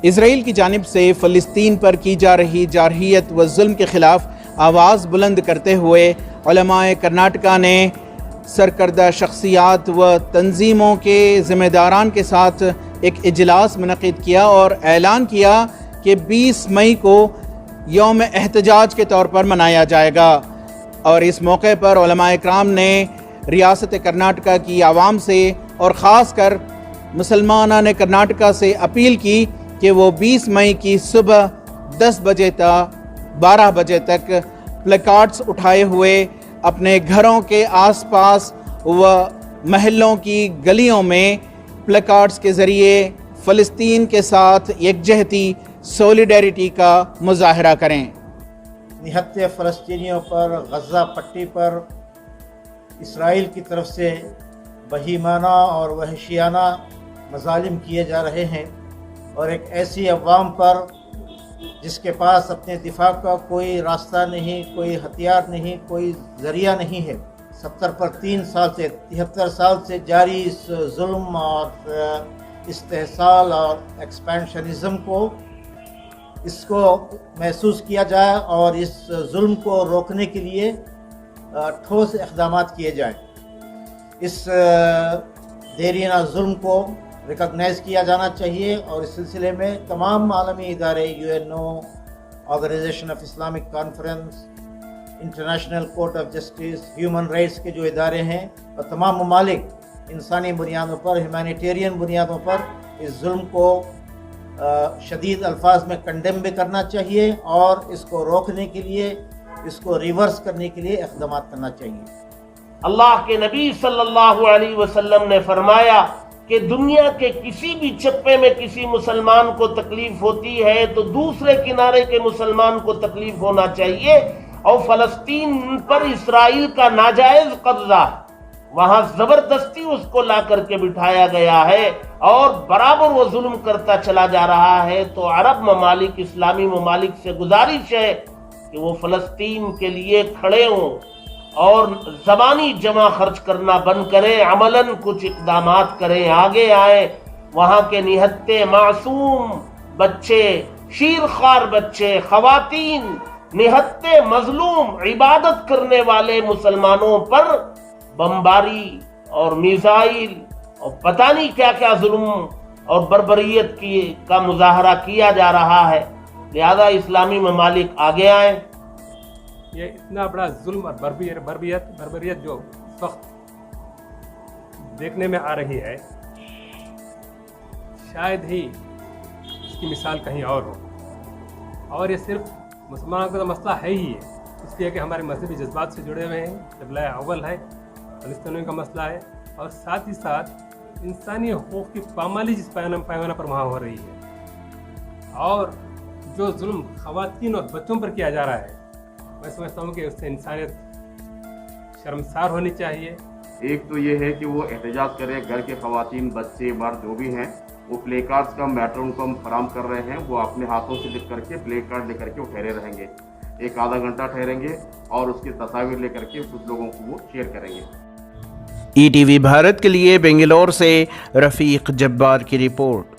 اسرائیل کی جانب سے فلسطین پر کی جا رہی جارحیت و ظلم کے خلاف آواز بلند کرتے ہوئے علماء کرناٹکا نے سرکردہ شخصیات و تنظیموں کے ذمہ داران کے ساتھ ایک اجلاس منعقد کیا اور اعلان کیا کہ 20 مئی کو یوم احتجاج کے طور پر منایا جائے گا۔ اور اس موقع پر علماء اکرام نے ریاست کرناٹکا کی عوام سے اور خاص کر مسلمانان کرناٹکا سے اپیل کی کہ وہ 20 مئی کی صبح 10 بجے تا 12 بجے تک پلیکارڈز اٹھائے ہوئے اپنے گھروں کے آس پاس و محلوں کی گلیوں میں پلیکارڈز کے ذریعے فلسطین کے ساتھ یکجہتی سولیڈیریٹی کا مظاہرہ کریں۔ نہتے فلسطینیوں پر غزہ پٹی پر اسرائیل کی طرف سے بہیمانہ اور وحشیانہ مظالم کیے جا رہے ہیں، اور ایک ایسی عوام پر جس کے پاس اپنے دفاع کا کوئی راستہ نہیں، کوئی ہتھیار نہیں، کوئی ذریعہ نہیں ہے۔ 70 پر 3 سال سے 73 سال سے جاری اس ظلم اور استحصال اور ایکسپینشنزم کو محسوس کیا جائے اور اس ظلم کو روکنے کے لیے ٹھوس اقدامات کیے جائیں۔ اس دیرینہ ظلم کو ریکگنائز کیا جانا چاہیے، اور اس سلسلے میں تمام عالمی ادارے، UNO، organization of Islamic conference, international court of justice, human rights کے جو ادارے ہیں، اور تمام ممالک انسانی بنیادوں پر، ہیومینیٹیرین بنیادوں پر اس ظلم کو شدید الفاظ میں کنڈیم بھی کرنا چاہیے، اور اس کو روکنے کے لیے، اس کو ریورس کرنے کے لیے اقدامات کرنا چاہیے۔ اللہ کے نبی صلی اللہ علیہ وسلم نے فرمایا کہ دنیا کے کسی بھی چپے میں کسی مسلمان کو تکلیف ہوتی ہے تو دوسرے کنارے کے مسلمان کو تکلیف ہونا چاہیے، اور فلسطین پر اسرائیل کا ناجائز قبضہ، وہاں زبردستی اس کو لا کر کے بٹھایا گیا ہے اور برابر وہ ظلم کرتا چلا جا رہا ہے۔ تو عرب ممالک، اسلامی ممالک سے گزارش ہے کہ وہ فلسطین کے لیے کھڑے ہوں اور زبانی جمع خرچ کرنا بند کریں، عملاً کچھ اقدامات کریں، آگے آئیں۔ وہاں کے نہتے معصوم بچے، شیرخوار بچے، خواتین، نہتے مظلوم عبادت کرنے والے مسلمانوں پر بمباری اور میزائل اور پتہ نہیں کیا کیا ظلم اور بربریت کا مظاہرہ کیا جا رہا ہے۔ لہذا اسلامی ممالک آگے آئیں۔ یہ اتنا بڑا ظلم اور بربریت جو اس وقت دیکھنے میں آ رہی ہے، شاید ہی اس کی مثال کہیں اور ہو، اور یہ صرف مسلمانوں کا تو مسئلہ ہے ہی ہے، اس لیے کہ ہمارے مذہبی جذبات سے جڑے ہوئے ہیں، قبلہ اول ہے، فلسطینیوں کا مسئلہ ہے، اور ساتھ ہی ساتھ انسانی حقوق کی پامالی جس پیمانہ پر وہاں ہو رہی ہے، اور جو ظلم خواتین اور بچوں پر کیا جا رہا ہے، میں سمجھتا ہوں کہ اس سے انسانیت شرمسار ہونی چاہیے۔ ایک تو یہ ہے کہ وہ احتجاج کرے، گھر کے خواتین، بچے، مرد جو بھی ہیں، وہ پلے کارڈز کا میٹر ان کو ہم فراہم کر رہے ہیں، وہ اپنے ہاتھوں سے لکھ کر کے پلے کارڈ لے کر کے وہ ٹھہرے رہیں گے، ایک آدھا گھنٹہ ٹھہریں گے، اور اس کی تصاویر لے کر کے کچھ لوگوں کو وہ شیئر کریں گے۔ ETV بھارت کے لیے بنگلور سے رفیق جبار کی رپورٹ۔